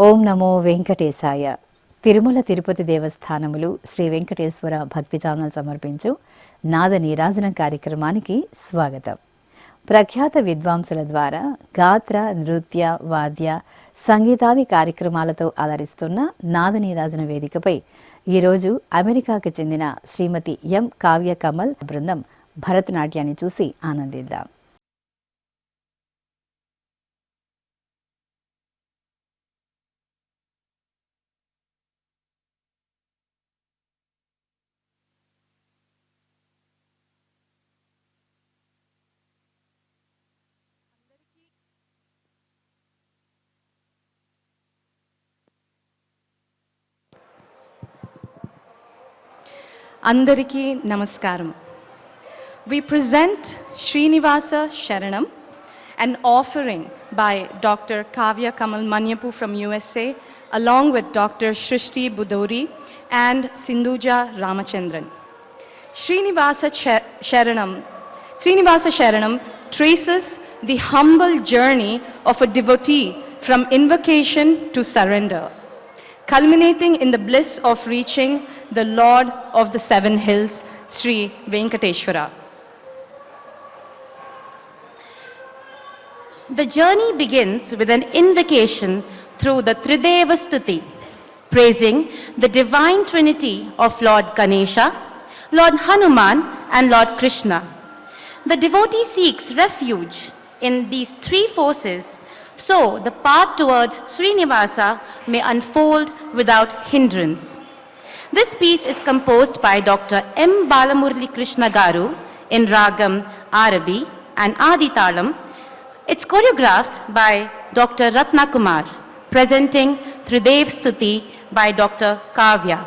ఓం నమో వెంకటేశాయ. తిరుమల తిరుపతి దేవస్థానములు శ్రీ వెంకటేశ్వర భక్తి ఛానల్ సమర్పించు నాద నీరాజనం కార్యక్రమానికి స్వాగతం. ప్రఖ్యాత విద్వాంసుల ద్వారా గాత్ర, నృత్య, వాద్య, సంగీతాది కార్యక్రమాలతో అలరిస్తున్న నాద నీరాజన వేదికపై ఈరోజు అమెరికాకు చెందిన శ్రీమతి ఎం కావ్య కమల్ బృందం భరతనాట్యాన్ని చూసి ఆనందిద్దాం. Andariki Namaskaram. We present Srinivasa Sharanam, an offering by Dr. Kavya Kamal Manyapu from USA, along with Dr. Shrishti Budori and Sindhuja Ramachandran. Srinivasa Sharanam traces the humble journey of a devotee from invocation to surrender, culminating in the bliss of reaching the Lord of the Seven Hills, Sri Venkateshwara. The journey begins with an invocation through the Trideva Stuti, praising the divine trinity of Lord Ganesha, Lord Hanuman, and Lord Krishna. The devotee seeks refuge in these three forces so the path towards Srinivasa may unfold without hindrance. This piece is composed by Dr. M. Balamurali Krishna Garu in Ragam Arabi and Adi Talam. It's choreographed by Dr. Ratna Kumar, presenting Tridev Stuti by Dr. Kavya.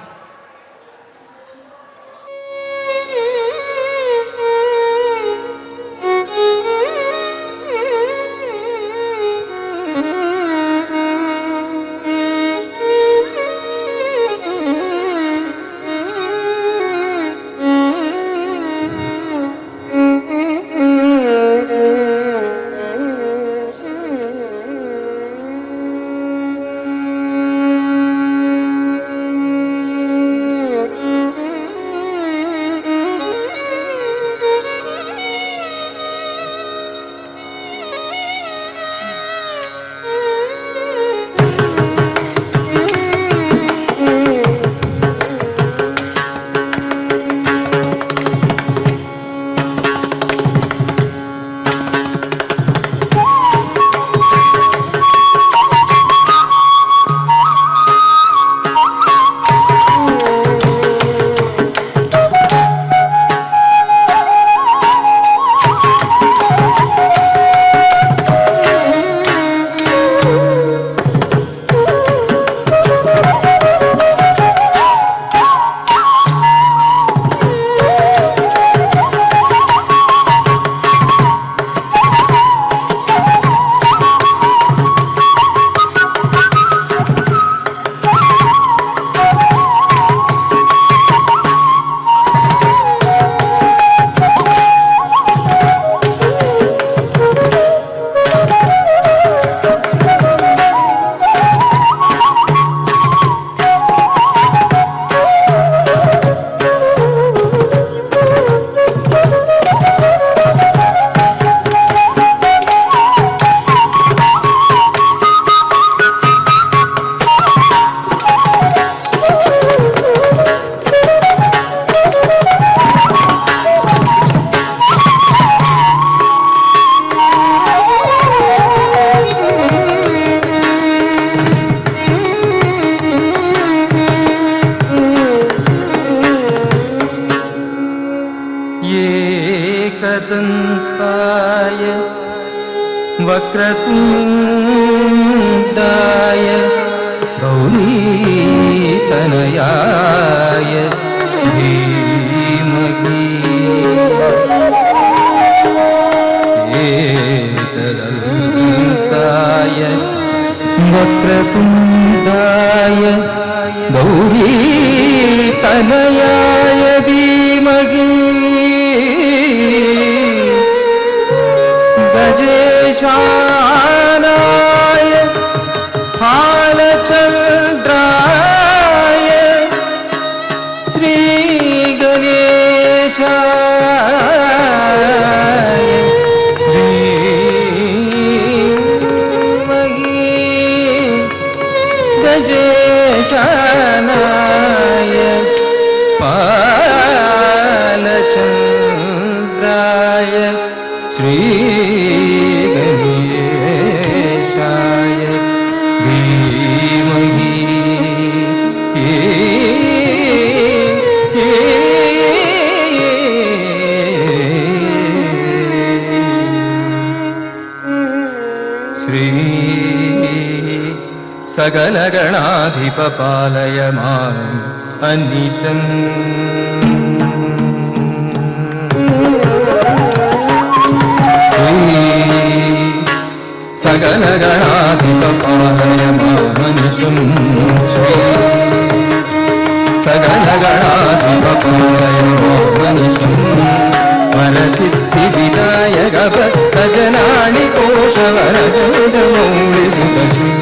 वक्रतुण्डाय गौरीतनयाय धीमहि एकदन्ताय वक्रतुण्डाय गौरीतनयाय धीमहि गजेशानाय हालच सकलगणाधिप पालय माम् अनिशम् सकलगणाधिप पालय माम् अनिशम् श्री सकलगणाधिप पालय माम् अनिशम् वरसिद्धिविनायक भक्तजनानि कोशवरचन्द्रमौळि सुतश्री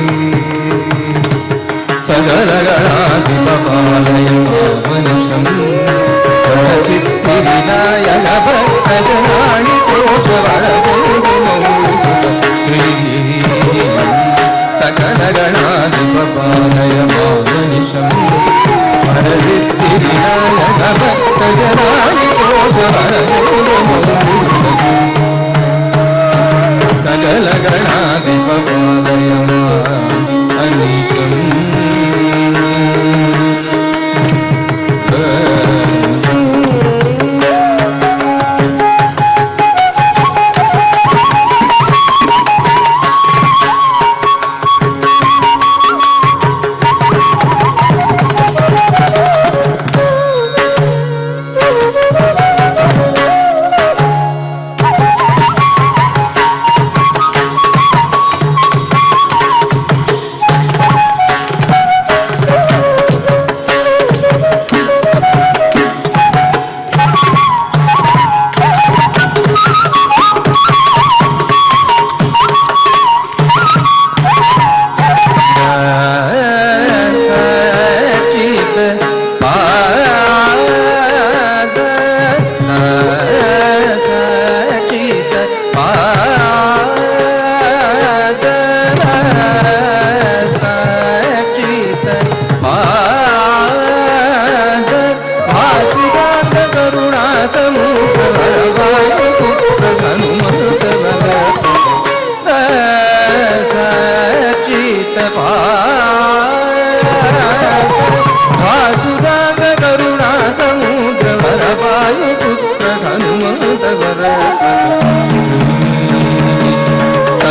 सकलगणाधिप पालय मामनिशम् वरसिद्धिविनायक भक्तजनानि कोशवरचन्द्रमौळि सुतश्री सकलगणाधिप पालय मामनिशम् वरसिद्धिविनायक भक्तजनानि सकलगणाधिप पालय माम् अनिशम्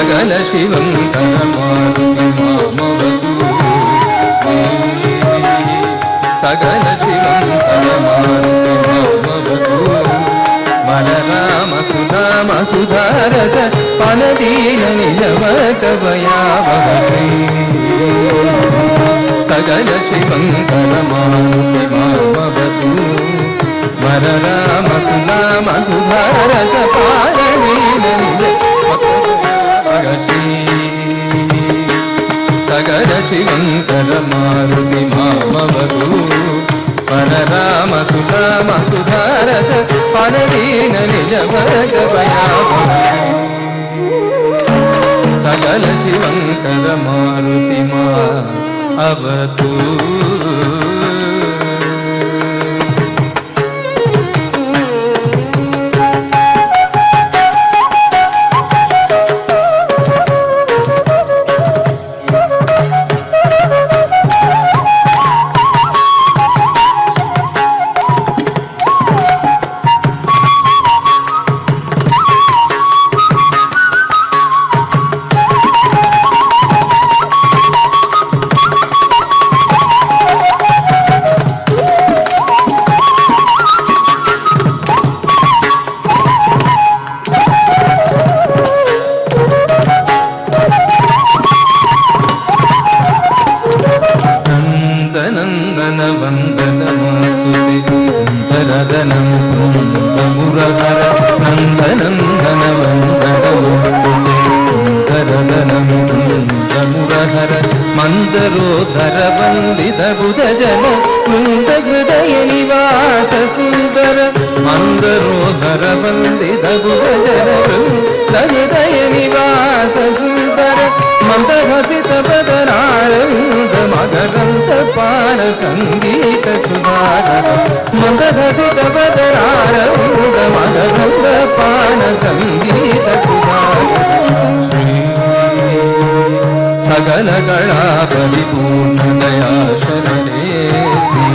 सकल शिवं करमारुति मामवतु श्री सकल शिवं करमारुति मामवतु बलराम सुधाम सुधारस पनदीन निजवकवयावह श्री सकल शिवं करमारुति मामवतु बलराम सुधाम सुधारस पनदीन सकल शिवंकर मारुति मामवतु परराम सुधाम सुधारस पनदीन निजवकवयावह सकल शिवंकर मारुति मामवतु मंदरोधर वंदित बुध जन कुंद हृदय निवास सुंदर मंदरोधर वंदित बुध जन कुंद हृदय निवास सुंदर मंदहसित बदनारविंद मकरंद पान संगीत सुधाकर मंदहसित बदनारविंद मकरंद पान संगीत सुधाकर सकल गणा परिपूर्ण दया शरणे श्री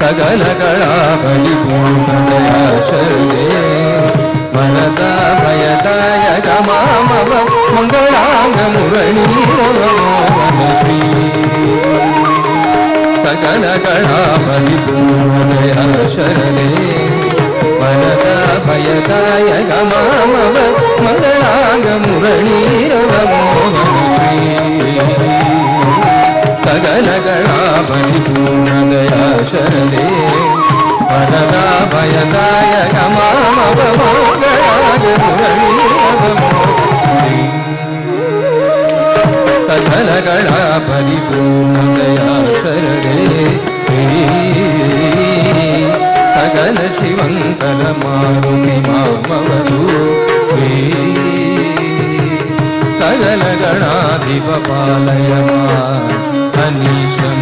सकल गणा परिपूर्ण दया शरणे वरदा भयदायक मामव मंगलांग ಮುರಳೀರವಮೋಹನ ಶ್ರೀ ಸಕಲಗಳ ಪರಿಪೂರ್ಣದಯ ಶರಣೆ ಮನದ ಭಯದಾಯಕ ಮಾಮವ ಮಗಳಾಗ ಮುರಳೀರವಮೋಹನ ಶ್ರೀ ಸಕಲಗಳ ಪರಿಪೂರ್ಣದಯ ಶರಣೆ ಮನದ ಭಯದಾಯಕ ಮಾಮವ ಮಗಳಾಗ ಮುರಳೀರವಮೋಹನ ಶ್ರೀ ಸಕಲಗಳ ಪರಿಪೂರ್ಣದಯ ಶರಣೆ ಸಕಲ ಶಿವಂಕರ ಮಾರುತಿ ಮಾಮವರು ಸಕಲ Ganadhipa ಪಾಲಯ ಅನೀಶಂ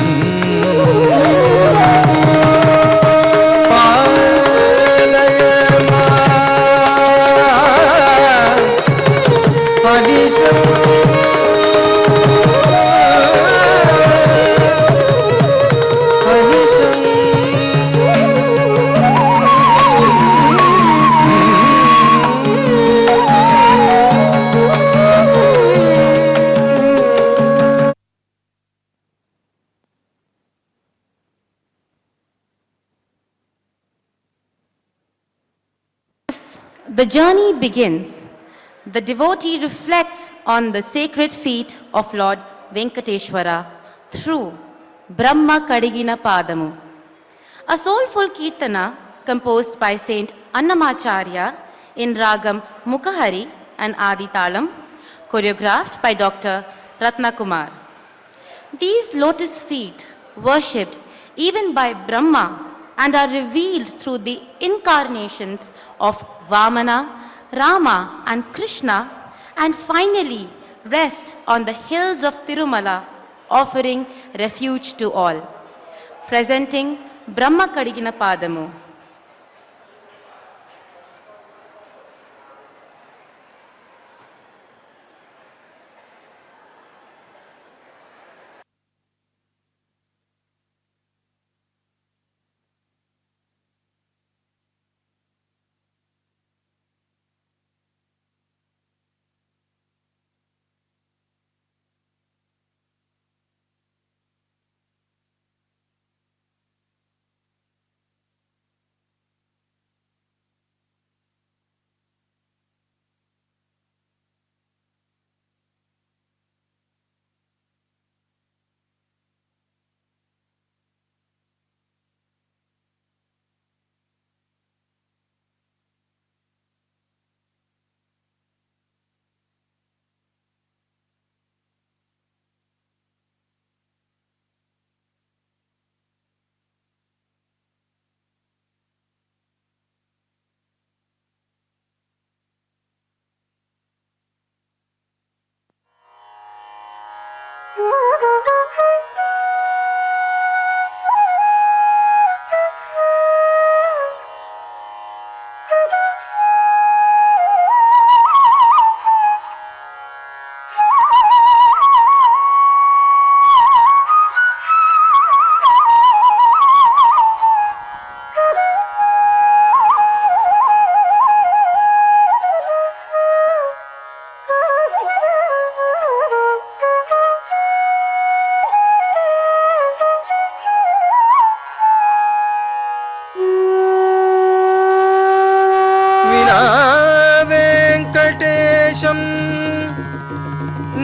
The journey begins. The devotee reflects on the sacred feet of Lord Venkateshwara through Brahma Kadigina Padamu, a soulful kirtana composed by Saint Annamacharya in Ragam Mukhahari and Adi Talam, choreographed by Dr. Ratnakumar. These lotus feet, worshipped even by Brahma and are revealed through the incarnations of Vamana, Rama and Krishna, and finally rest on the hills of Tirumala, offering refuge to all. Presenting Brahma Kadigina Padamu.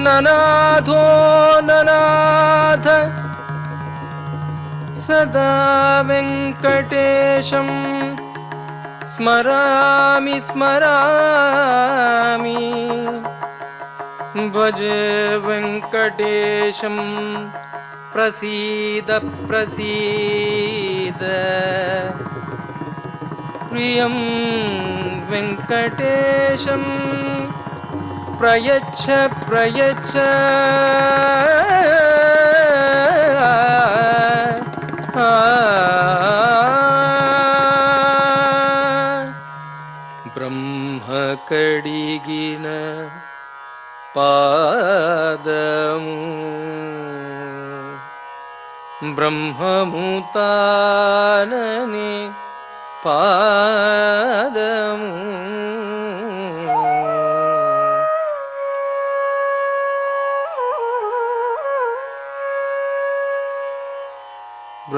ननाथो ननाथ सदा वेङ्कटेशं स्मरामि स्मरामि भजे वेङ्कटेशं प्रसीद प्रसीद प्रियं वेङ्कटेशं प्रयच्छ प्रयच्छ ब्रह्मकडिगिन पादमु ब्रह्ममुतानने पादमु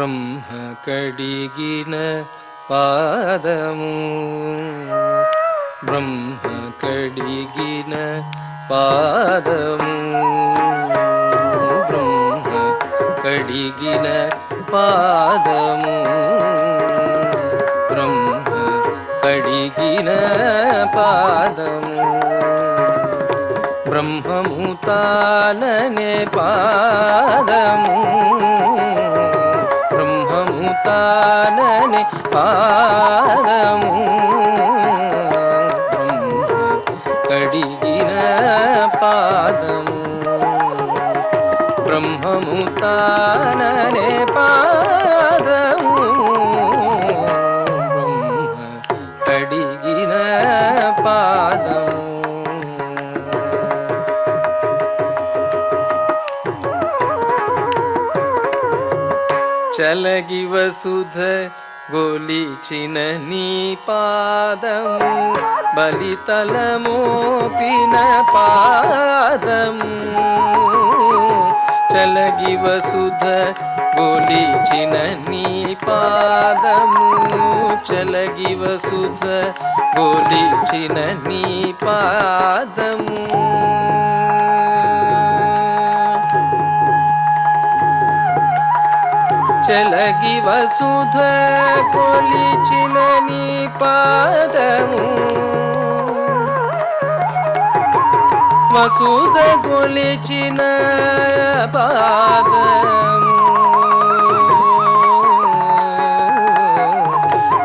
బ్రహ్మ కడిగిన పాదము బ్రహ్మ కడిగిన పాదము బ్రహ్మ కడిగిన పాదము బ్రహ్మ కడిగిన పాదము బ్రహ్మము తాననే పాదము బ్రహ్మము తాననే పాదము బ్రహ్మ కడిగిన పాదము బ్రహ్మము తాననే పాదము బ్రహ్మ కడిగిన పాదము చలగి వసుధ గొలిచిన నీ పాదము బలితలమోపిన పాదము చలగి వసుధ గొలిచిన నీ పాదము చలగి వసుధ గొలిచిన నీ పాదము చలగి వసుధ కొలిచిన నీ పాదము వసుధ కొలిచిన పాదము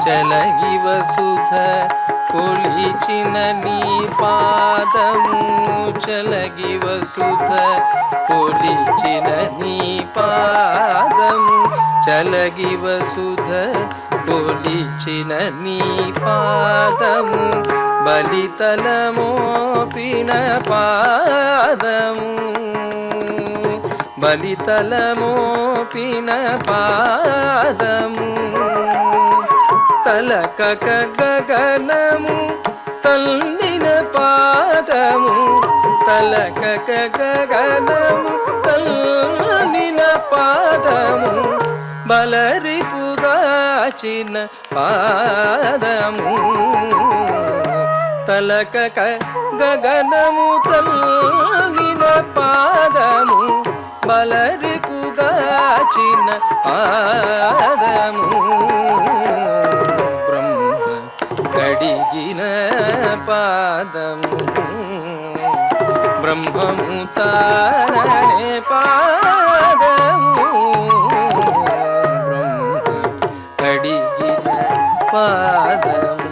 చలగి వసుధ కొలిచిన నీ పాదము చలగి వసుధ కొలిచిన నీ పాదము చలగి వసుధ కొలిచిన నీ పాదము బలితలమోపిన పాదము బలితలమోపిన పాదము తలకక గగనము తల్లిన పాదము తలకక గగనము తల్లిన పాదము బలరిపుదాచిన పాదము తలకక గగనము తల్లిన పాదము బలరిపుదాచిన పాదము బ్రహ్మ కడిగిన పాదము బ్రహ్మము తానే పాదము బ్రహ్మ కడిగిన పాదము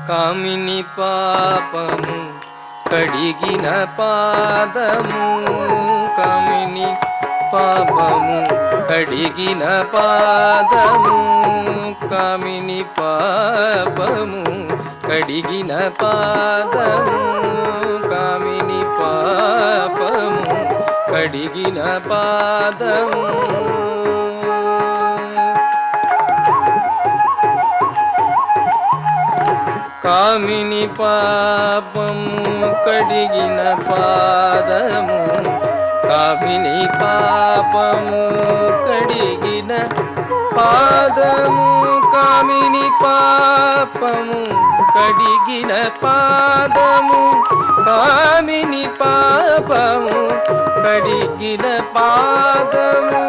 కామిని పాపము కడిగిన పాదము కామిని పాపము కడిగిన పాదము కామిని పాపము కడిగిన పాదము కామిని పాపము కడిగిన పాదము కామిని పాపము కడిగిన పాదము కామిని పాపము కడిగిన పాదము కామిని పాపము కడిగిన పాదము కామిని పాపము కడిగిన పాదము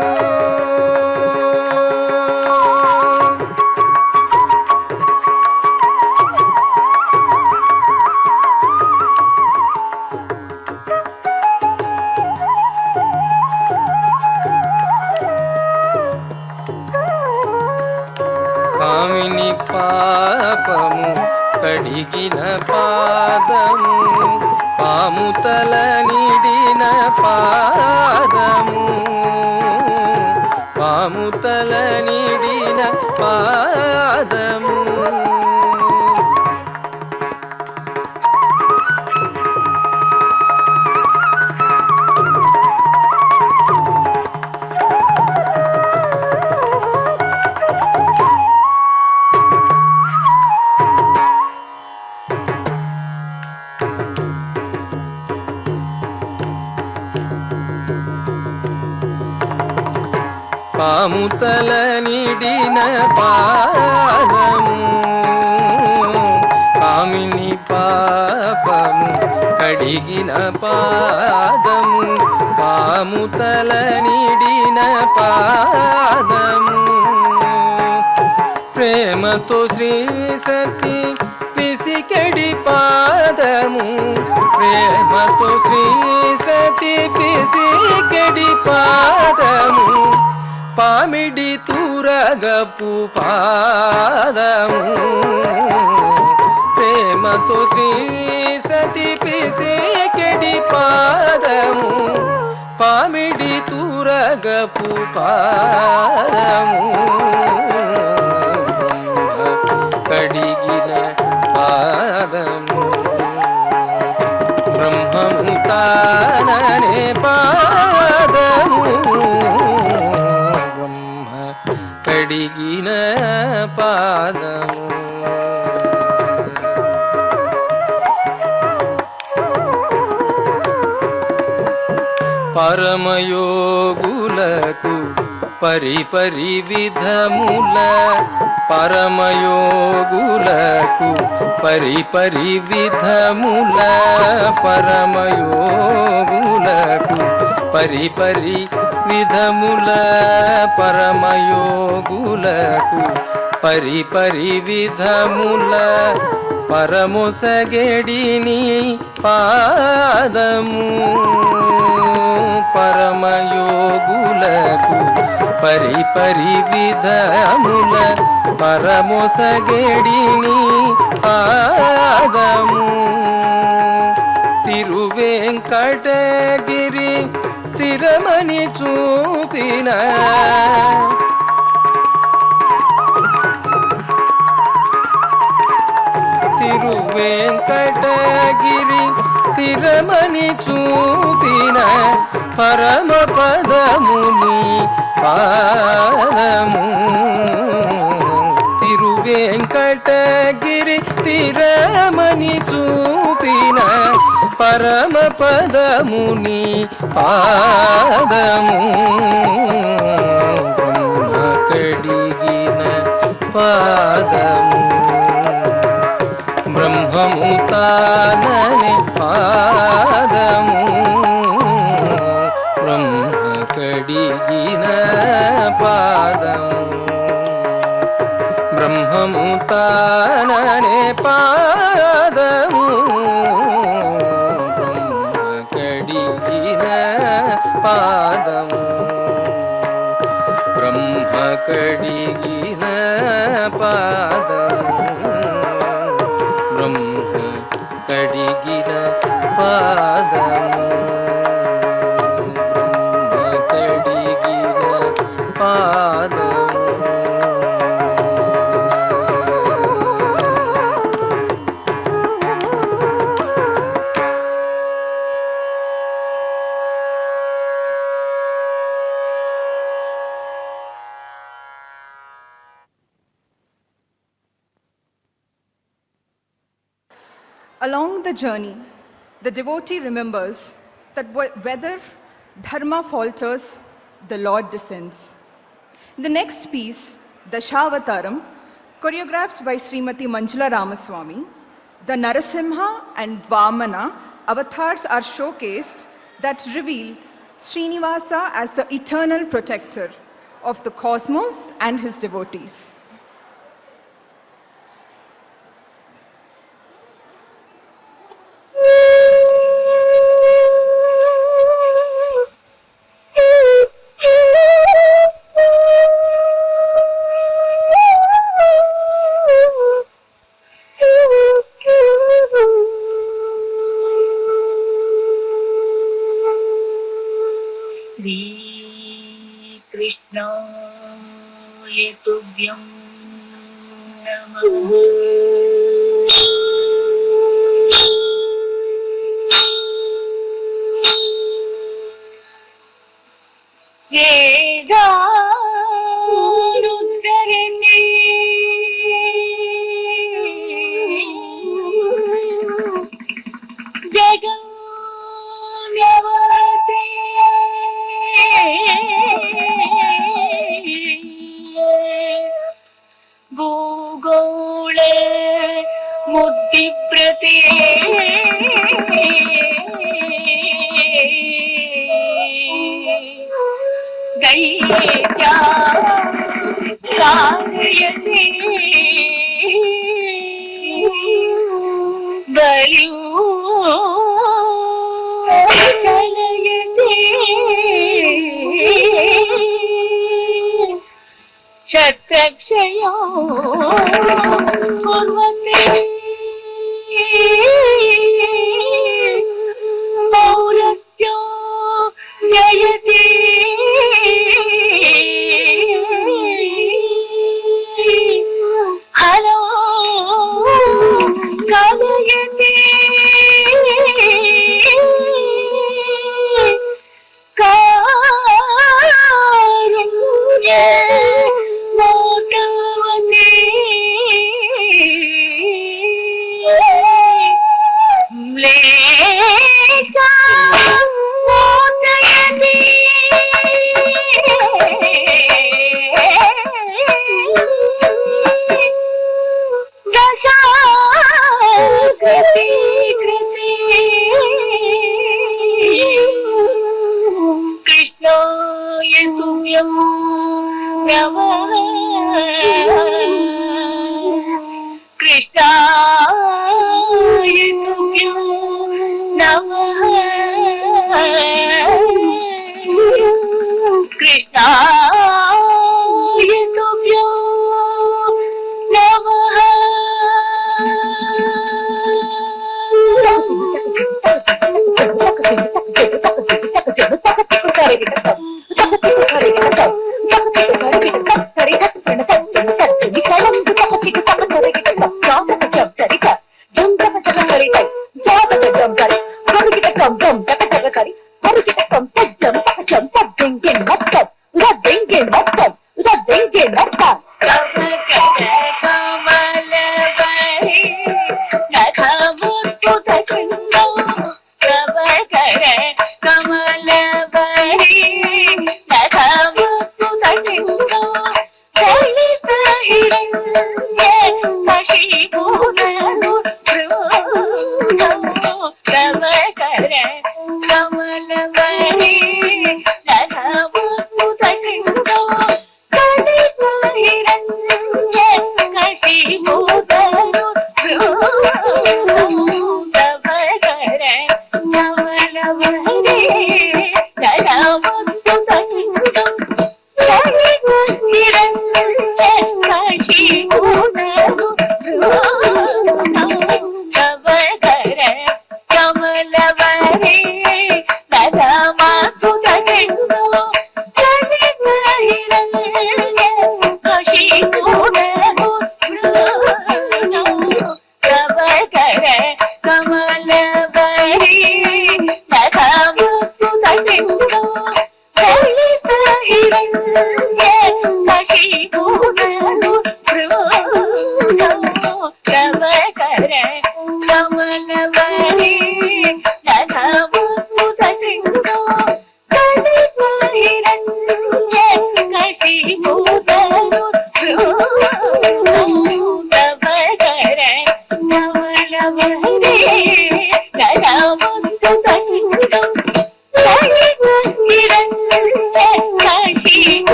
కామిని పాపము కడిగిన పాదము పాము తల నిడిన పాదము పాము తల నిడిన పాదము పాముతల నిడిన పాదము కామిని పాపము కడిగిన పాదము పాముతల నిడిన పాదము ప్రేమతో శ్రీ సతి పిసికెడి పాదము ప్రేమతో శ్రీ సతి పిసికెడి పాదము పామిడి తూరగపు పాదము ప్రేమతో శ్రీ సతి పిసికెడి పాదము పామిడి తూరగపు పాదము కడిగిన పాదము బ్రహ్మము తాననే పాదము బ్రహ్మ కడిగిన పాదము పరమయోగులకు పరిపరి విధముల పరమయోగులకు పరిపరి విధముల పరమయోగులకు పరిపరి విధముల పరమయోగులకు పరిపరి విధముల పరమొసగెడిని పాదము పరమయోగులకు పరిపరి విధముల పరమొసగెడిని పాదము తిరువేంకటగిరి స్థిరమని చూపిన తిరువేంకటగిరి స్థిరమని చూపిన పరమ పదముని పాదము తిరువేంకటగిరి స్థిరమని చూపిన పరమ పదముని పాదము బ్రహ్మ కడిగిన పాదము బ్రహ్మము తానని పాదము బ్రహ్మ కడిగిన పాదము బ్రహ్మము తాననే పాదము బ్రహ్మ కడిగిన పాదము బ్రహ్మ కడిగిన పాదము బ్రహ్మ కడిగిన పాదము బ్రహ్మ కడిగిన పాదము Along the journey, the devotee remembers that whether dharma falters, the Lord descends. In the next piece, Dashavataram, choreographed by Srimati Manjula Ramaswamy, the Narasimha and Vamana avatars are showcased that reveal Srinivasa as the eternal protector of the cosmos and his devotees. श्रीकृष्णाय तुभ्यं नमः। वेदारुद्धरणे जगन्नवते दैत्या कारयति बलियो कलयति शत्रक्षयो कुर्वते पौरस्त्यो जयति hello कलयति कारुण्य मोटवने म्लेच्छा मोटयति दशाकृति कृते कृष्णाय तुभ्यं नमः कृष्णाय तुभ्यं नमः कृष्णाय तुभ्यं नमः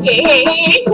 Hey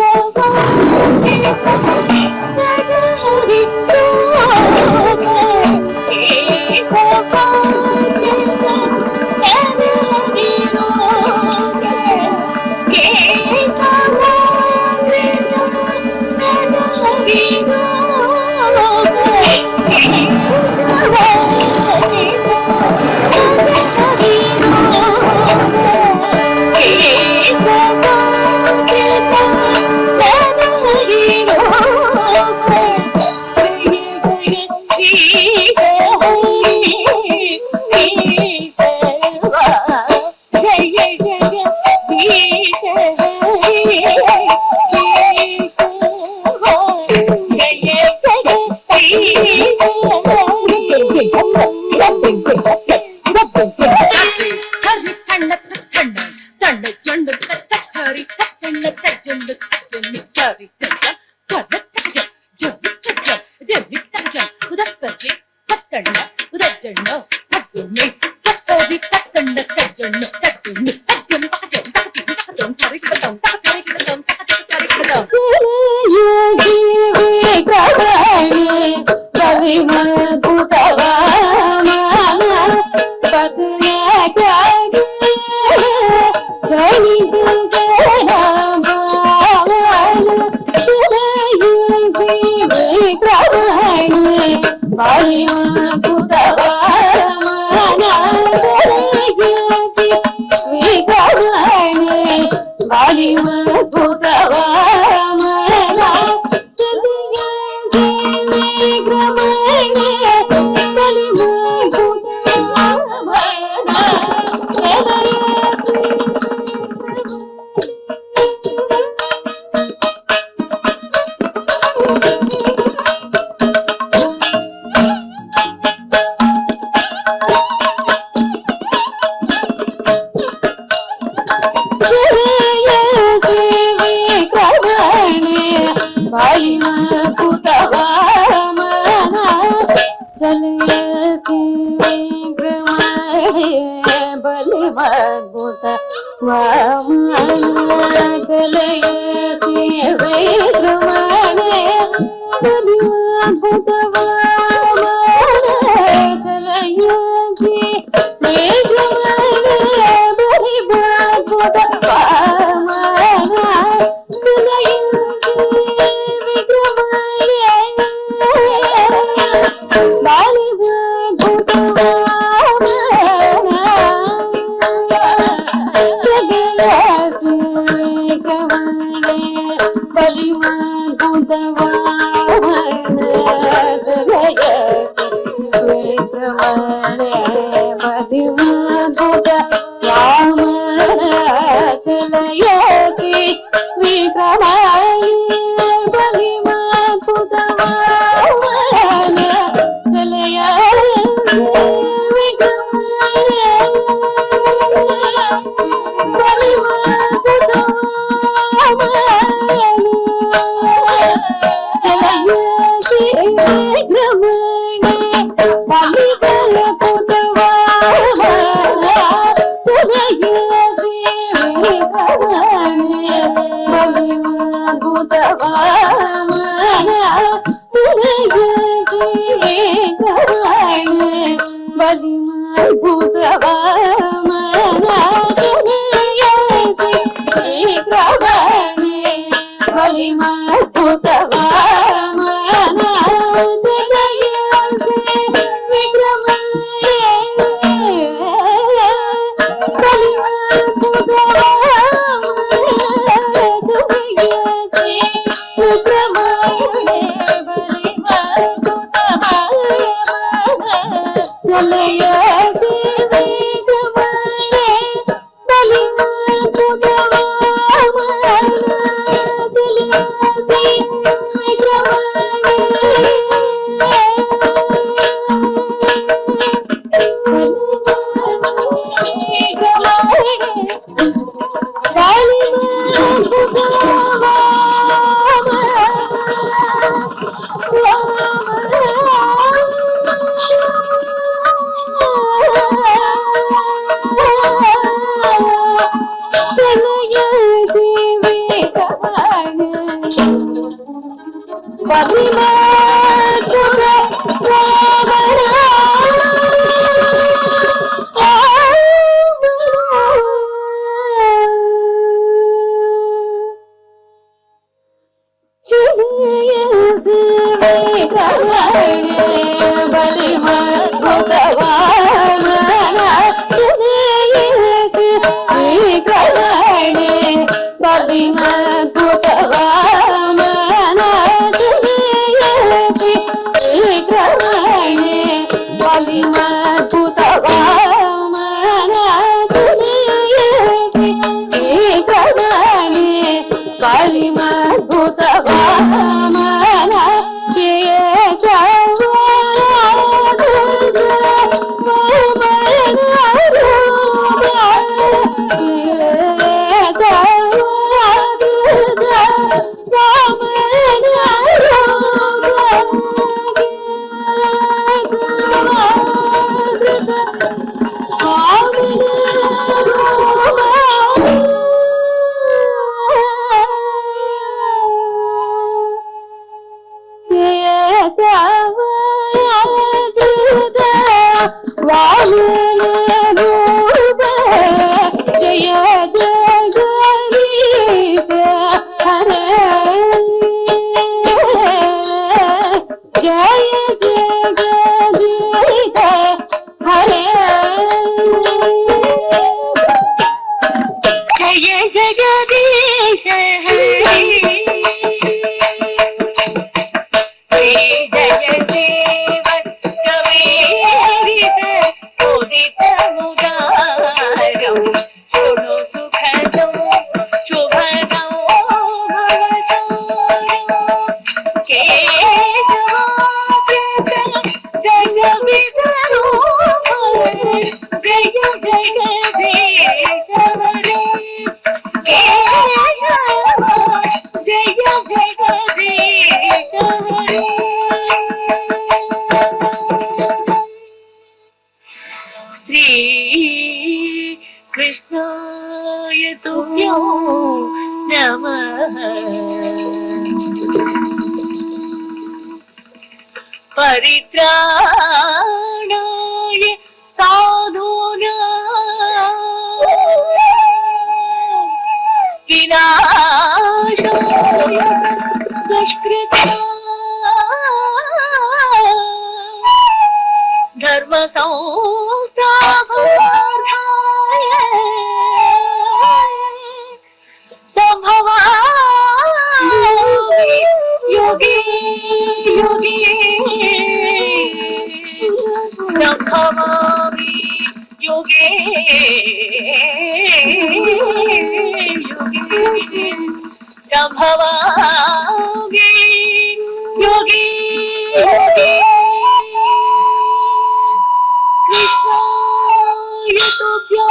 परित्राणाय साधूनां विनाशाय दुष्कृतां धर्म संस्थापनार्थाय संभवामि युगे युगे संभवामि युगे युगे संभवामि युगे युगे कृष्णाय तुभ्यं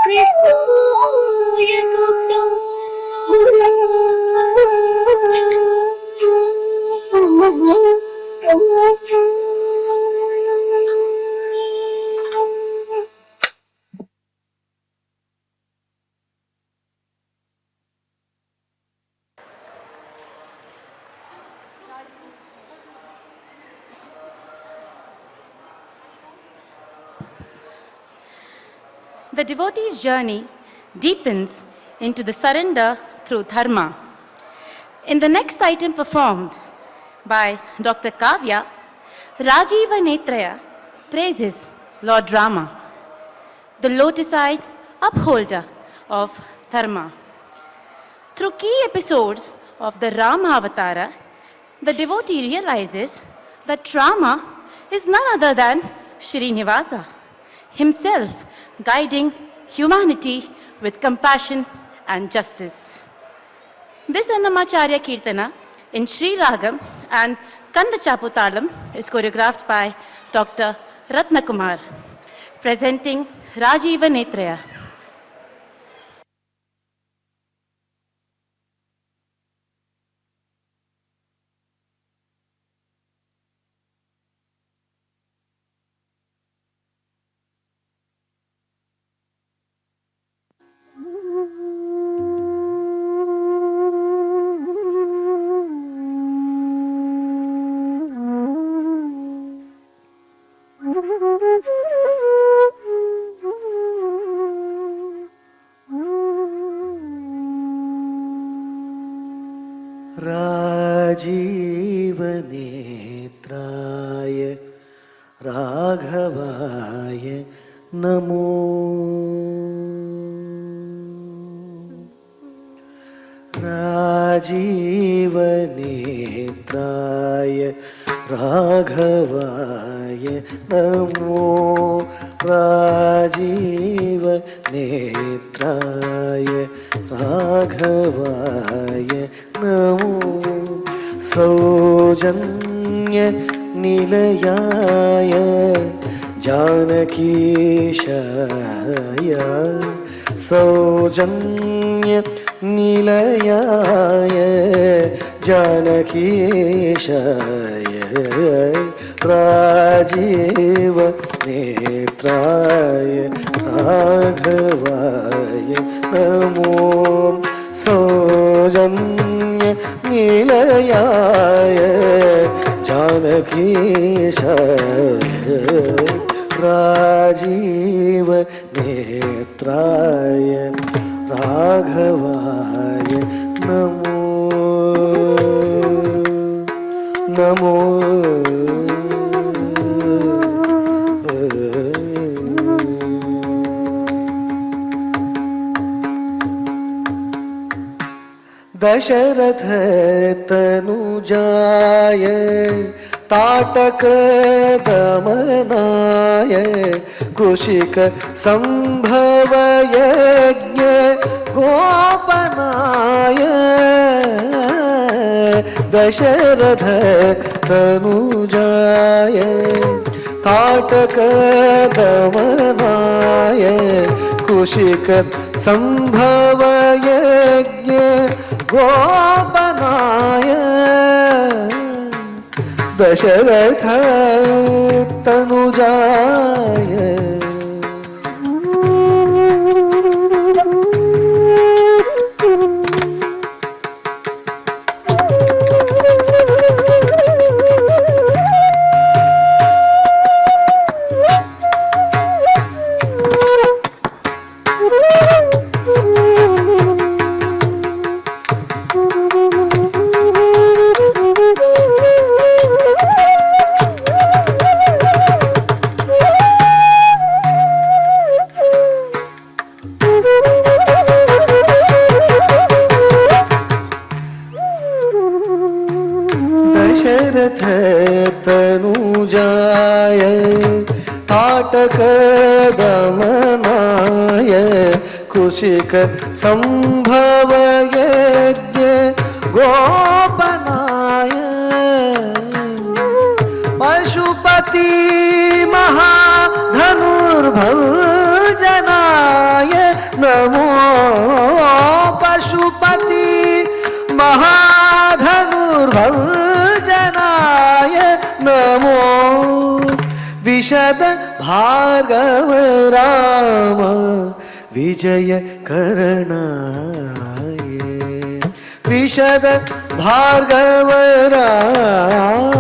कृष्णाय तुभ्यं The devotee's journey deepens into the surrender through dharma. In the next item performed by Dr. Kavya, Rajiva Netraya praises Lord Rama, the lotus-eyed upholder of dharma. Through key episodes of the Rama Avatara, the devotee realizes that Rama is none other than Srinivasa, himself guiding humanity with compassion and justice. This Annamacharya Kirtana in Sri Ragam and Kanda Chaputalam is choreographed by Dr. Ratnakumar, presenting Rajiva Netraya. राजीवनेत्राय राघवाय नमो राजीवनेत्राय राघवाय नमो राजीवनेत्राय राघवाय नमो सौजन्य निलयाय जानकीशाय सौजन्य निलयाय जानकीशाय राजीव नेत्राय राघवाय नमो सौजन्य निलयाय जानकीशाय राजीव नेत्राय राघवाय नमो नमो दशरथ तनुजाय ताटक दमनाय कुशिक संभव यज्ञ गोपनाय दशरथ तनुजाय ताटक दमनाय कुशिक संभव यज्ञ गोपनाय दशरथ तनुजाय दशरथ तनुजाय ताटक दमनाय कुशिक संभव यज्ञ गोपनाय पशुपति महाधनुर्भंजनाय नमो पशुपति महाधनुर्भंजनाय नमो विशद भार्गव राम विजय करणाय विशद भार्गव राम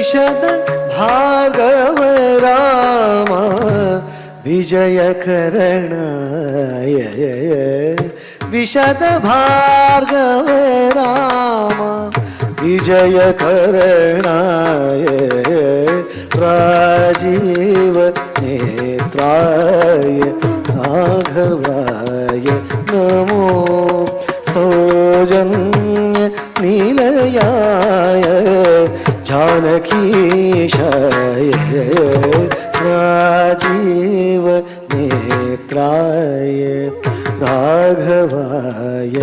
विशद भार्गव राम विजय करणाय विशद भार्गव राम विजय करणाय राजीव नेत्राय राघवाय नमो सौजन्य निलयाय जानकीशाय राजीव नेत्राय राघवाय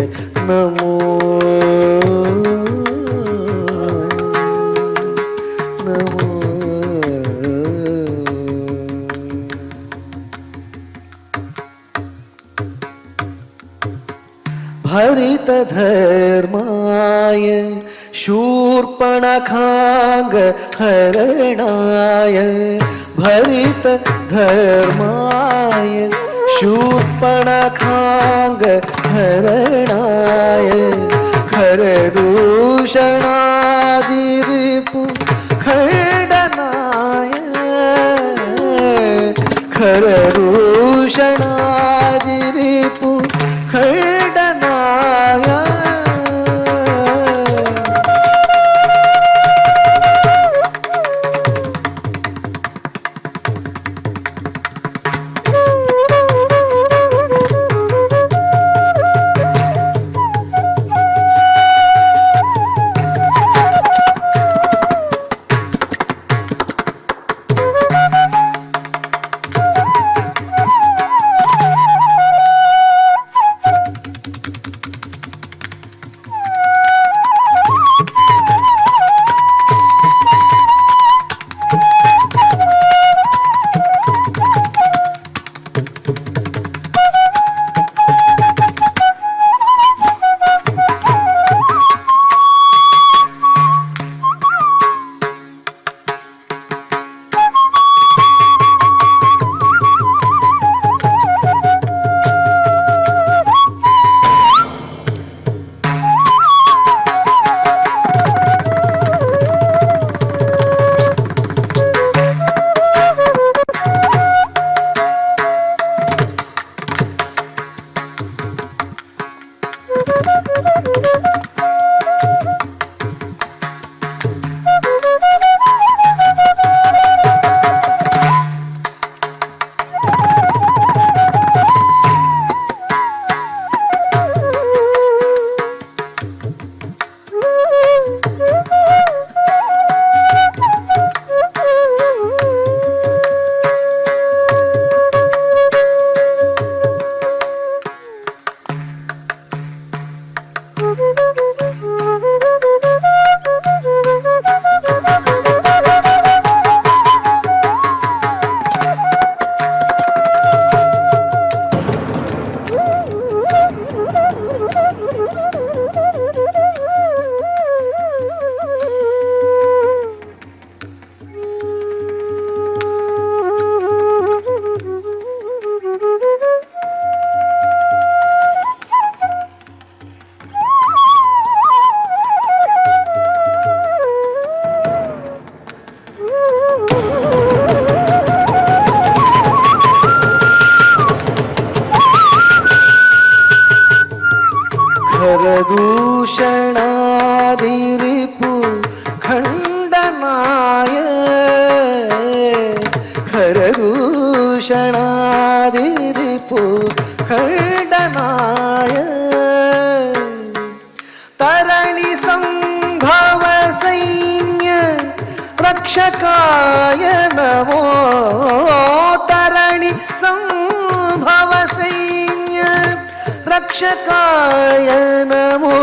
नमो नमो भरितधर्माय शूर्पणखांग हरणाय भरितधर्माय शूर्पणखांग हरणाय खरदूषणादिरिपु खण्डनाय खरदूषणादिरिपु खण्डनाय खरदूषणादिरिपु खण्डनाय खरदूषणादिरिपु खण्डनाय तरणि संभव सैन्य रक्षकाय नमो तरणि संभव सैन्य रक्षकाय नमो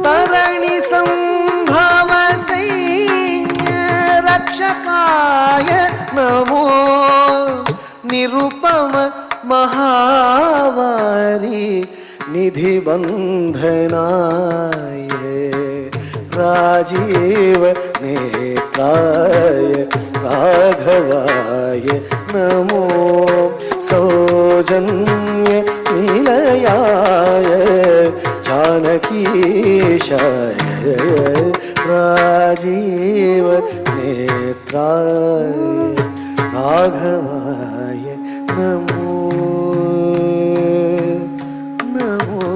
तरणि संभव सैन्य रक्षकाय नमो निरुपम महावारी निधिबन्धनाय राजीव नेत्राय राघवाय नमो सौजन्य निलयाय जानकीशाय राजीव नेत्राय राघवाय नमो नमो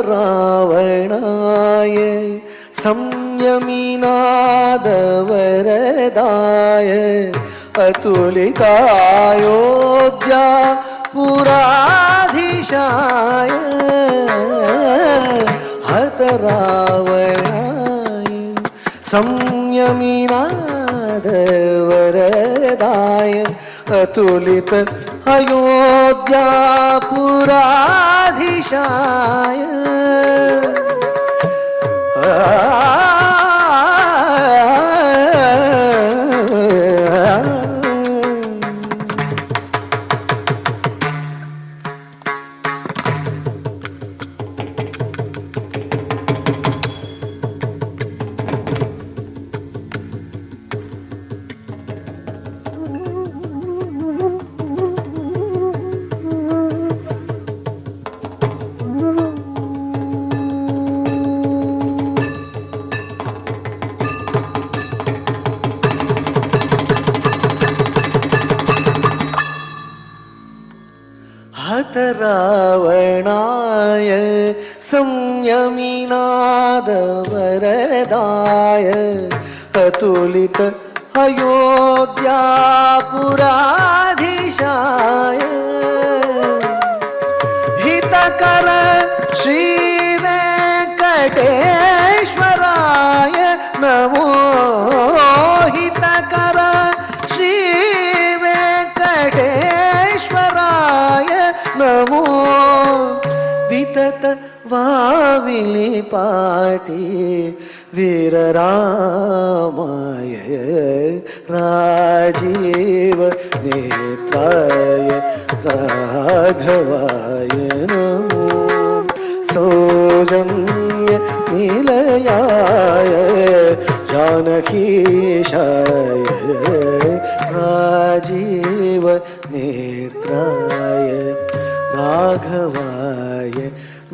रावणाय संयमिनादवरदाय अतुलितायोध्या पुराधीशाय हत रावणाय संयमिनादवरदाय अतुलित अयोध्या पुराधीशाय हत रावणाय संयमिनादवरदाय अतुलित अयोध्या पुराधीशाय हितकर श्री वेंकटेश्वराय नमो हितकर श्री वेंकटेश्वराय नमो वितत वाविली पाटी वीररामाय राजीव नेत्राय राघवाय नमो सौजन्य निलयाय जानकीशाय राजीव नेत्राय राघवाय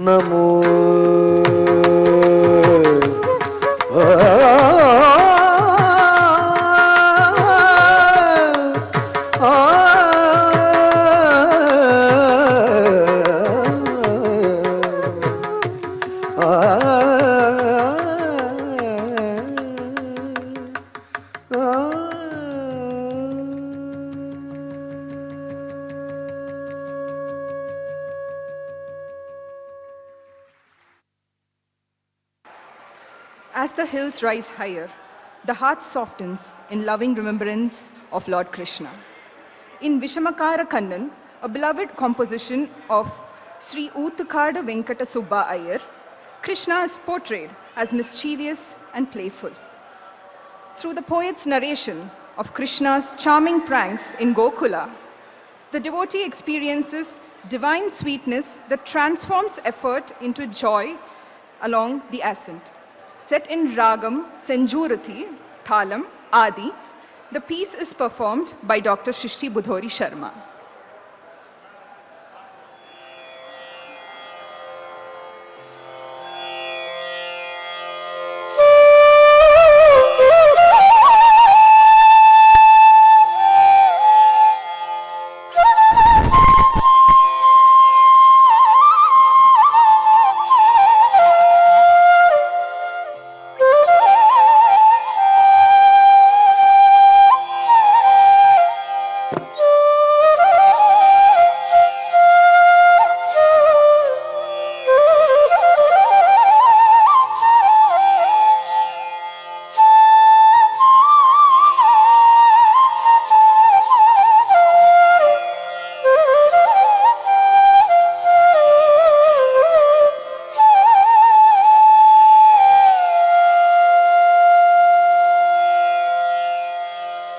नमो As the hills rise higher, the heart softens in loving remembrance of Lord Krishna. In Vishamakara Kannan, a beloved composition of Sri Oothukada Venkata Subba Iyer, Krishna is portrayed as mischievous and playful. Through the poet's narration of Krishna's charming pranks in Gokula, the devotee experiences divine sweetness that transforms effort into joy along the ascent. Set in Ragam, Senjurathi, Thalam, Adi, the piece is performed by Dr. Shrishti Budhori Sharma.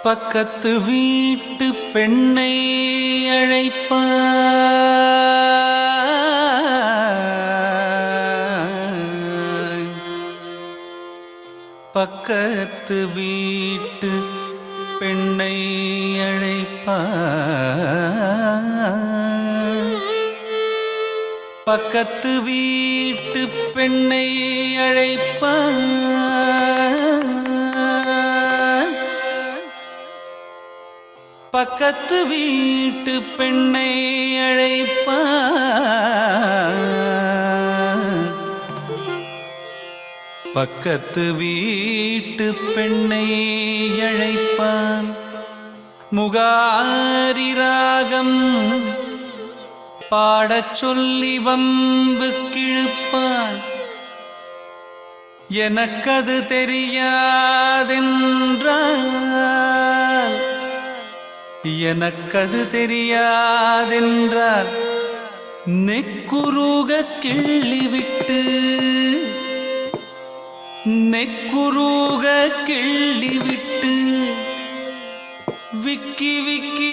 பக்கத்து வீட்டு பெண்ணை அழைப்பான், பக்கத்து வீட்டு பெண்ணை அழைப்பான், பக்கத்து வீட்டு பெண்ணை அழைப்பான், பக்கத்து வீட்டு பெண்ணை அழைப்பான், பக்கத்து வீட்டு பெண்ணை அழைப்பான். முகாரி ராகம் பாடச் சொல்லி வம்பு கிழுப்பான். எனக்கது தெரியாதென்றால் நெக்குருக கிள்ளிவிட்டு விக்கி விக்கி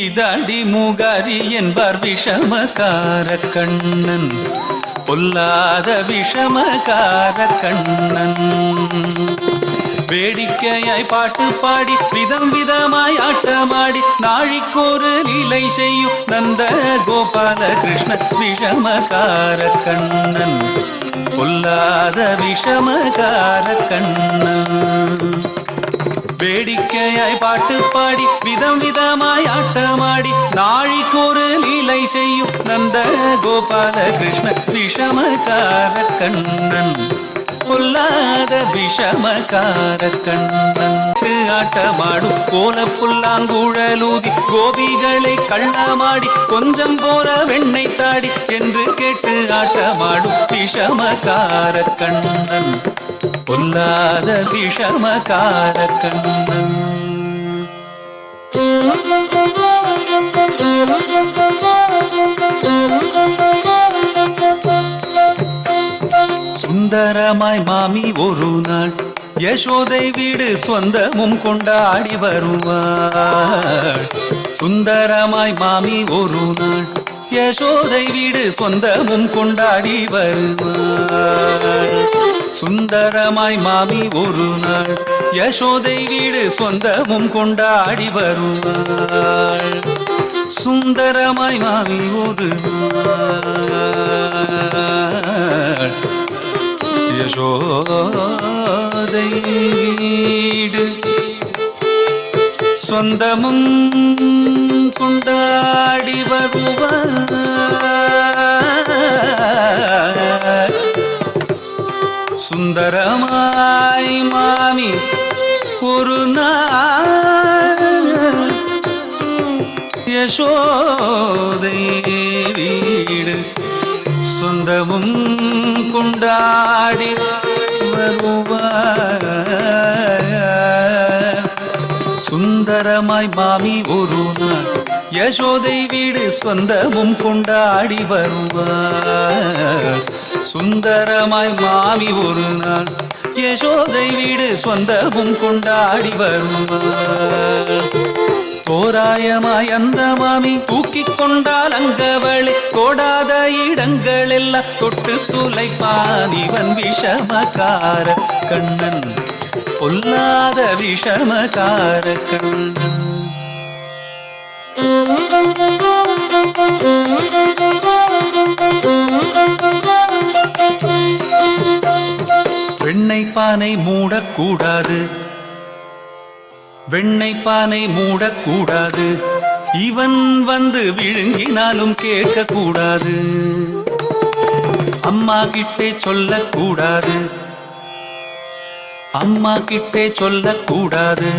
இதடி முகாரி என்பார் விஷமகார கண்ணன், பொல்லாத விஷமகார கண்ணன். வேடிக்கையாய் பாட்டு பாடி விதம் விதமாய் ஆட்டமாடி நாழிக்கொரு லீலை செய்யும் நந்த கோபால கிருஷ்ண விஷமகார கண்ணன், பொல்லாத விஷமகார கண்ணன். வேடிக்கையாய் பாட்டு பாடி விதம் விதமாய் ஆட்டமாடி நாழிக்கொரு லீலை செய்யும் நந்த கோபால கிருஷ்ண விஷமகார கண்ணன், பொல்லாத விஷமகார கண்ணன். ஆட்டமாடும் கோல புல்லாங்குழலூதி கோபிகளை கள்ளமாடி கொஞ்சம் போல வெண்ணெய் தாடி என்று கேட்டு ஆட்டமாடும் விஷமகார கண்ணன், பொல்லாத விஷமகார கண்ணன். சுந்தரமாய் மாமி ஒரு நாள் யசோதை வீடு சொந்தமும் கொண்டாடி வருவாள். சுந்தரமாய் மாமி ஒரு நாள் யசோதை வீடு சொந்தமும் கொண்டாடி வருவாள். சுந்தரமாய் மாமி ஒரு நாள் யசோதை வீடு சொந்தமும் கொண்டாடி வருவாள். சுந்தரமாய் மாமி ஒரு நாள் யசோதை வீடு சொந்தமும் கொண்டாடி வருவாள். சுந்தரமாய் மாமி ஒரு நாள் யசோதை வீடு சொந்தமும் கொண்டாடி வருவார். சுந்தரமாய் மாமி ஒரு நாள் யசோதை வீடு சொந்தமும் கொண்டாடி வருவார். சுந்தரமாய் மாமி ஒரு நாள் யசோதை வீடு சொந்தமும் கொண்டாடி வருவார். தோராயமாய் அந்த மாமி தூக்கிக் கொண்டால் அங்கவளை தொடாத இடங்கள் எல்லாம் தொட்டு துளைப்பான் இவன் விஷமகார கண்ணன், பொல்லாத விஷமகார கண்ணன். வெண்ணெய் பானை மூடக்கூடாது, வெண்ணெய் பானை மூடக்கூடாது, இவன் வந்து விழுங்கினாலும் கேட்க கூடாது. அம்மா கிட்டே சொல்லக்கூடாது, அம்மா கிட்டே சொல்லக்கூடாது,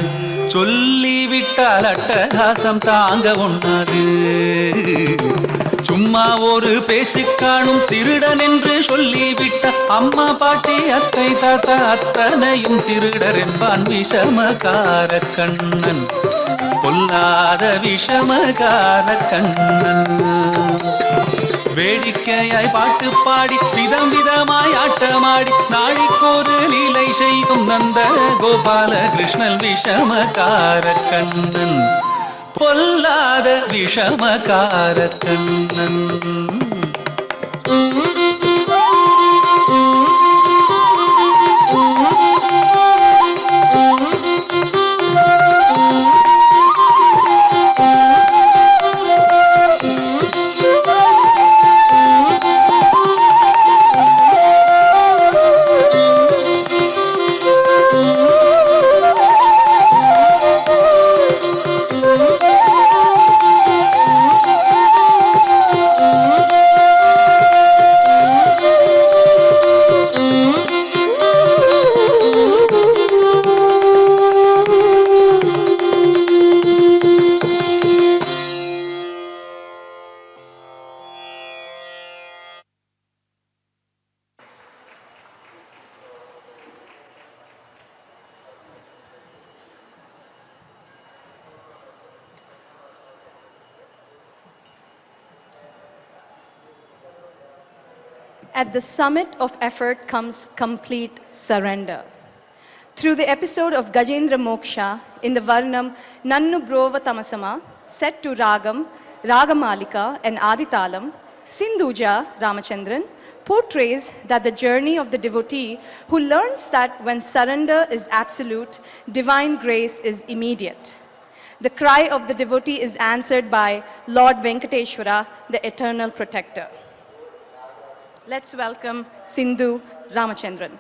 சொல்லிவிட்டால் அட்டகாசம் தாங்க ஒண்ணாது. சும்மா ஒரு பேச்சு காணும் திருடன் என்று சொல்லிவிட்ட அம்மா பாட்டி அத்தை தாத்தா அத்தனையும் திருடர் என்பான் விஷமகார கண்ணன், பொல்லாத விஷமகார கண்ணன். வேடிக்கையாய் பாட்டு பாடி விதம் விதமாய் ஆட்டமாடி நாழிக்கொரு லீலை செய்யும் நந்த கோபால கிருஷ்ணன் விஷமகார கண்ணன், பொல்லாத விஷமகார Kannan. At the summit of effort comes complete surrender. Through the episode of Gajendra Moksha in the Varnam Nannu Brova Tamasama, set to Ragam, Ragamalika, and Aditalam, Sindhuja Ramachandran portrays that the journey of the devotee who learns that when surrender is absolute, divine grace is immediate. The cry of the devotee is answered by Lord Venkateshwara, the eternal protector. Let's welcome Sindhu Ramachandran.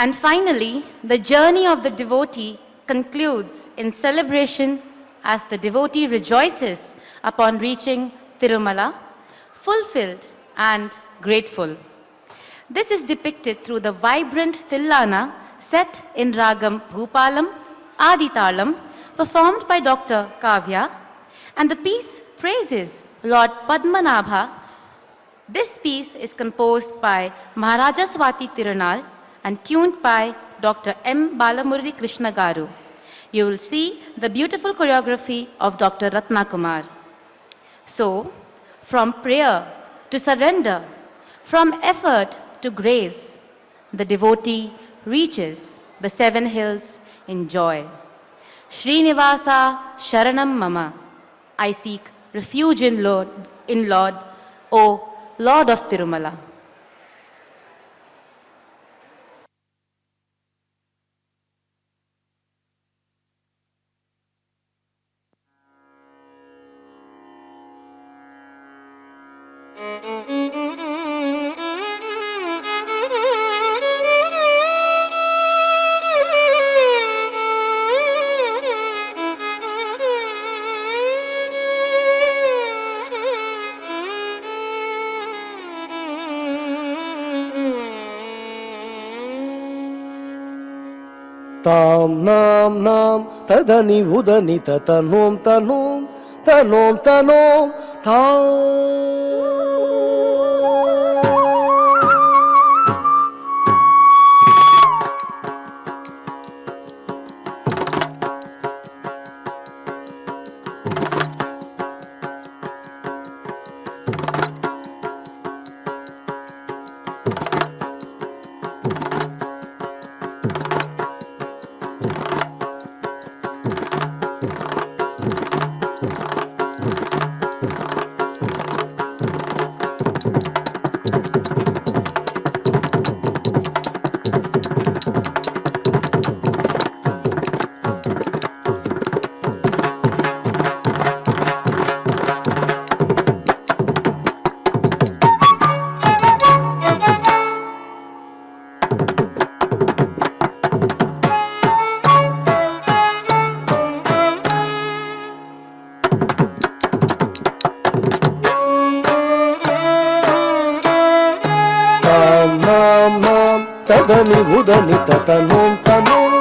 And finally, the journey of the devotee concludes in celebration as the devotee rejoices upon reaching Tirumala, fulfilled and grateful. This is depicted through the vibrant Tillana set in Ragam Bhupalam, Aditalam, performed by Dr. Kavya, and the piece praises Lord Padmanabha. This piece is composed by Maharaja Swati Tirunal and tuned by Dr. M. Balamurali Krishna Garu. You will see the beautiful choreography of Dr. Ratna Kumar. So, from prayer to surrender, from effort to grace, the devotee reaches the 7 hills in joy. Srinivasa Sharanam Mama, I seek refuge in Lord, O Lord of Tirumala. ತಾಂ ನಾಂ ನಾಂ ತದನಿ ಉದನಿ ತನೋಂ ತನೋಂ ತನೋಂ ತನೋಂ ತಾಂ. ತದನಿ ಉದನಿ ತನೋಂ ತನೋಂ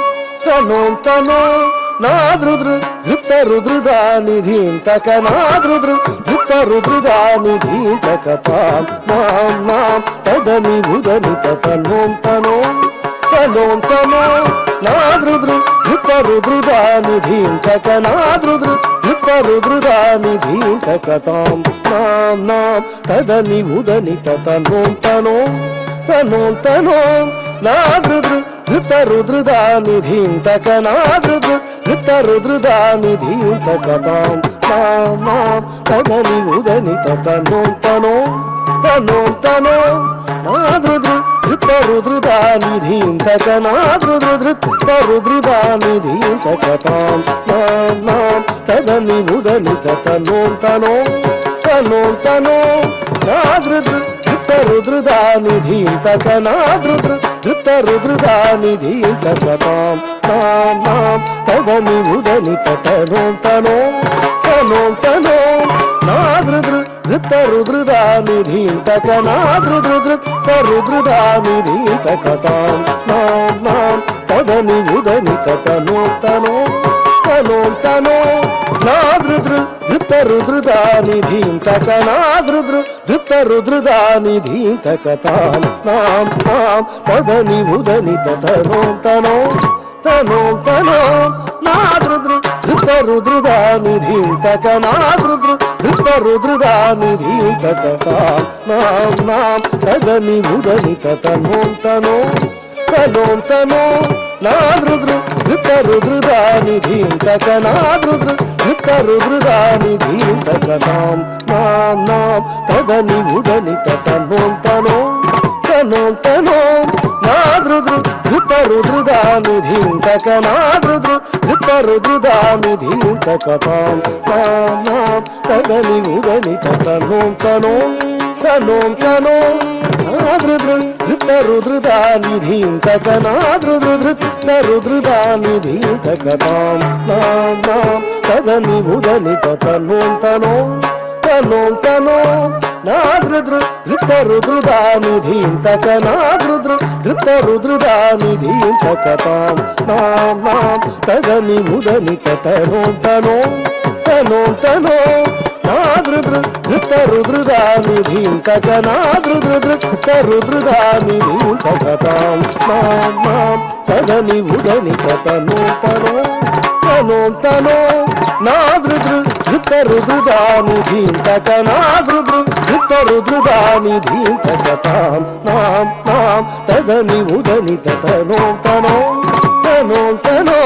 ತನೋಂ ತನೋಂ ನಾದೃದೃ ಧೃತ ರುದ್ರದಾನಿಧೀಂ ತಕ ನಾದೃದೃ ಧೃತ ರುದ್ರದಾನಿಧೀಂ ತಕ ತಾಂ ಮಾಂ ಮಾಂ ತದನಿ ಉದನಿ ತನೋಂ ತನೋಂ ತನೋಂ ತನೋಂ ನಾದೃದೃ ಧೃತ ರುದ್ರದಾನಿಧೀಂ ತಕ ನಾದೃದೃ ಧೃತ ರುದ್ರದಾನಿಧೀಂ ತಕ ತಾಂ ಮಾಂ ನಾಂ ತದನಿ ಉದನಿ ತನೋಂ ತನೋಂ ತನೋಂ ತನೋಂ ನಾದೃದೃ ಧೃತ ರುದ್ರದಾನಿಧೀಂ ತಕ ನಾದೃದೃ ಧೃತ ರುದ್ರದಾನಿಧೀಂ ತಕ ತಾಂ ಮಾಂ ಮಾಂ ತದನಿ ಉದನಿ ತನೋಂ ತನೋಂ ತನೋಂ ತನೋಂ ನಾದೃದೃ ಧೃತ ರುದ್ರದಾನಿಧೀಂ ತಕ ನಾದೃದೃ ಧೃತ ರುದ್ರದಾನಿಧೀಂ ತಕ ತಾಂ ಮಾಂ ಮಾಂ ತದನಿ ಉದನಿ ತನೋಂ ತನೋಂ ತನೋಂ ತನೋಂ ನಾದೃದೃ ರುದ್ರದಾನಿಧೀಂ ತಕ ನಾದೃದೃ ಧೃತ ರುದ್ರದಾನಿಧೀಂ ತಕ ತಾಂ ಮಾಂ ಮಾಂ ತದನಿ ಉದನಿ ತನೋಂ ತನೋಂ ತನೋಂ ತನೋಂ ನಾದೃದೃ ಧೃತ ರುದ್ರದಾನಿಧೀಂ ತಕ ನಾದೃದೃ ಧೃತ ರುದ್ರದಾನಿಧೀಂ ತಕ ತಾಂ ಮಾಂ ಮಾಂ ತದನಿ ಉದನಿ ತನೋಂ ತನೋಂ ತನೋಂ ತನೋಂ ನಾದೃದೃ ಧೃತ ರುದ್ರದಾನಿಧೀಂ ತಕ ನಾದೃದೃ ಧೃತ ರುದ್ರದಾನಿಧೀಂ ತಕ ತಾಂ ಮಾಂ ಮಾಂ ತದನಿ ಉದನಿ ತನೋಂ ತನೋಂ ತನೋಂ ತನೋಂ ನಾದೃದೃ ಧೃತ ರುದ್ರದಾನಿಧೀಂ ತಕ ನಾದೃದೃ ಧೃತ ರುದ್ರದಾನಿಧೀಂ ತಕ ತಾಂ ಮಾಂ ಮಾಂ ತದನಿ ಉದನಿ ತನೋಂ ತನೋಂ ತನೋಂ ತನೋಂ ನಾದೃದೃ ಧೃತ ರುದ್ರದಾನಿಧೀಂ ತಕ ನಾದೃದೃ ಧೃತ ರುದ್ರದಾನಿಧೀಂ ತಕ ತಾಂ ಮಾಂ ಮಾಂ ತದನಿ ಉದನಿ ತನೋಂ ತನೋಂ ತನೋಂ ತನೋಂ ನಾದೃದೃ ಧೃತ ರುದ್ರದಾನಿಧೀಂ ತಕ ನಾದೃದೃ ಧೃತ ರುದ್ರದಾನಿಧೀಂ ತಕ ತಾಂ ಮಾಂ ಮಾಂ ತದನಿ ಉದನಿ ತನೋಂ ತನೋಂ తనోం తనో నాదృదృ ధృతరుదృదా నిధిం తకనాదృదృ నిధిం తకతాం నాం నాం తదని ఉదని తనోం తనో తనోం తనో నాదృదృ ధృతరుదృదా నిధిం తకనాదృదృ నిధిం తకతాం నాం నాం తదని ఉదని తనోం తనో తనోం తనో నాదృదృ ధృతరుదృదా నిధిం తకనాదృదృ నిధిం తకతాం నాం నాం తదని ఉదని తనోం తనో తనోం తనో నాదృదృ ధృతరుదృదా నిధిం తకనాదృదృ నిధిం తకతాం నాం నాం తదని ఉదని తనోం తనో తనోం తనో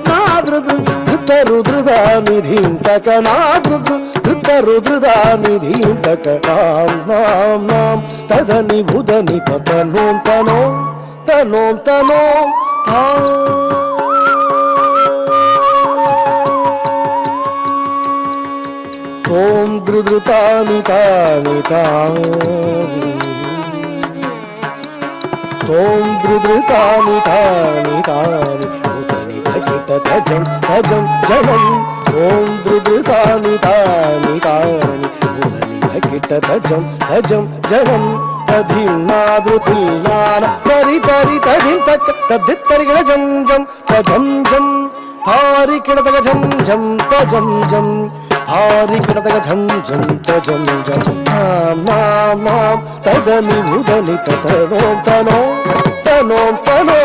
నాదృదృ ధృతరుదృదా నిధిం తకనాదృదృ నిధిం తకతాం నాం నాం తదని ఉదని తనోం తనో తనోం తనో ఓం దృదృతాని తాని తాని ఓం దృదృతాని తాని తాని ఉదని ధకిట ధజం ధజం జనం ఓం దృదృతాని తాని తాని ఉదని ధకిట ధజం ధజం జనం తధిం నాదృతిల్లాన పరి పరి తధిం తక్ తద్దిత్తరిగిణ జం జం తజం జం హారికిణ తగ జం జం తజం జం హారికిణతగ ఝం ఝం తజం జం నాం నాం నాం తదని ఉదని తనోం తనో తనోం తనో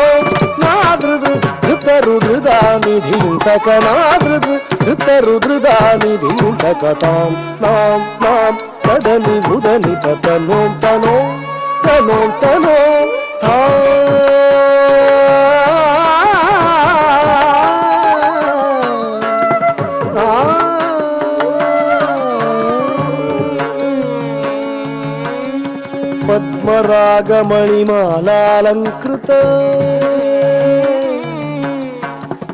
నాదృదృ ధృతరుదృదా నిధిం తకనాదృదృ నిధిం తకతాం నాం నాం తదని ఉదని తనోం తనో తనోం తనో పద్మరాగమణిమాలాలంకృత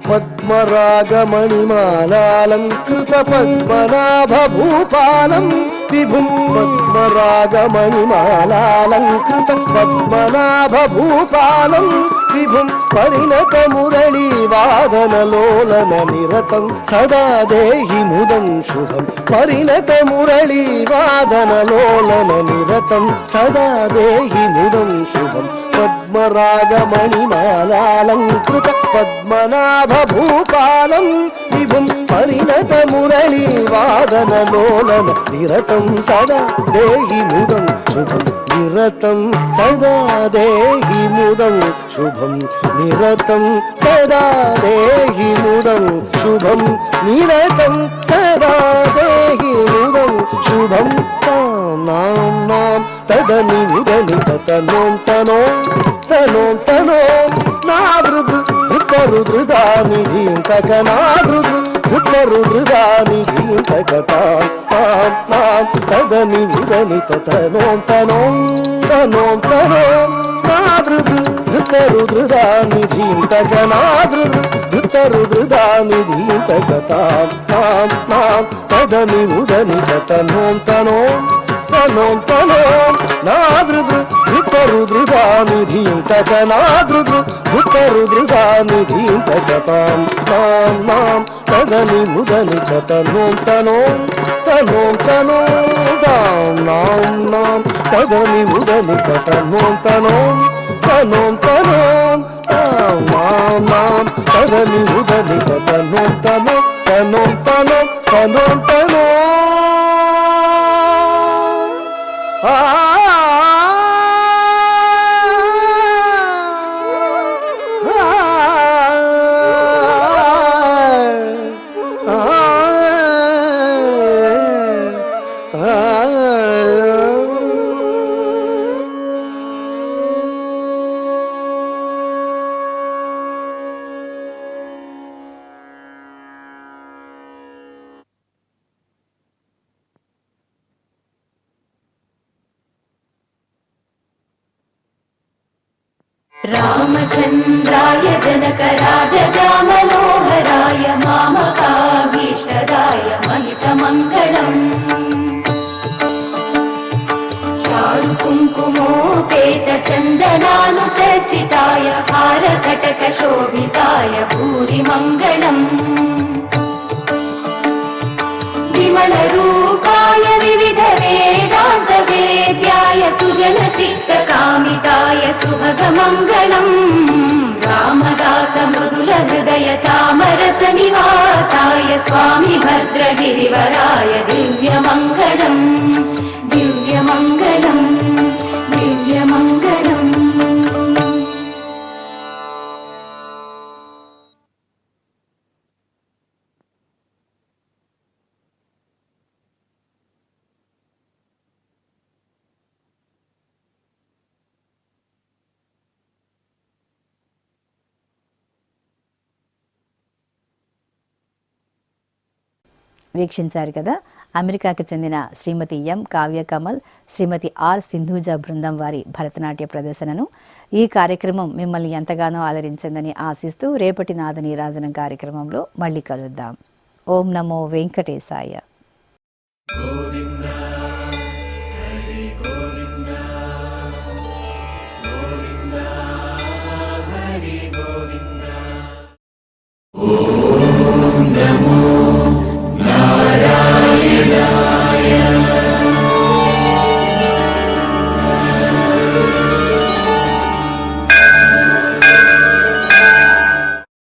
పద్మరాగమణిమాలాలంకృత పద్మనాభభూపాలం విభుం పద్మరాగమణిమాలాలంకృత పద్మనాభభూపాలం విభుం పరిణత మురళీ వాదనలోలన నిరతం సదా దేహి ముదం శుభం పరిణత మురళీ వాదనలోలన నిరతం సదా దేహి ముదం శుభం పద్మరాగమణిమాలాలంకృత పద్మనాభభూపాలం విభుం పరిణత మురళీ వాదనలోలన నిరతం సదా దేహి ముదం శుభం నిరతం సదా దేహి ముదం శుభం నిరతం సదా దేహి ముదం శుభం నిరతం సదా దేహి ముదం శుభం నాం నాం తదని ఉదని తనోం తనో తనోం తనో నాదృదృ ధృతరుదృదా నిధిం తకనాదృదృ నిధిం తకతాం నాం నాం తదని ఉదని తనోం తనో తనోం తనో నాదృదృ ధృతరుదృదా నిధిం తకనాదృదృ నిధిం తకతాం నాం నాం తదని ఉదని తనోం తనో తనోం తనో నాదృదృ ధృతరుదృదా నిధిం తకనాదృదృ నిధిం తకతాం నాం నాం తదని ఉదని తనోం తనో తనోం తనో తాం నాం నాం తదని ఉదని తనోం తనో తనోం తనో తాం నాం నాం తదని ఉదని తనోం తనో తనోం తనో తనోం తనో रामचन्द्राय जनकराजजामनोहराय मामकाभीष्टदाय महितमङ्गलम् हारकटकशोभिताय भूरिमङ्गलम् विमलरूपाय विविधवेदान्तवेद्याय सुजनचित्तकामिताय सुभगमङ्गलम् रामदासमृदुलहृदय तामरसनिवासाय स्वामी भद्रगिरिवराय दिव्यमङ्गलम् दिव्यमङ्गलम् दिव्यमङ्गलम् వీక్షించారు కదా. అమెరికాకు చెందిన శ్రీమతి ఎం కావ్య కమల్, శ్రీమతి ఆర్ సింధూజ బృందం వారి భరతనాట్య ప్రదర్శనను. ఈ కార్యక్రమం మిమ్మల్ని ఎంతగానో ఆదరించిందని ఆశిస్తూ రేపటి నాద నీరాజనం కార్యక్రమంలో మళ్ళీ కలుద్దాం. ఓం నమో వెంకటేశాయ.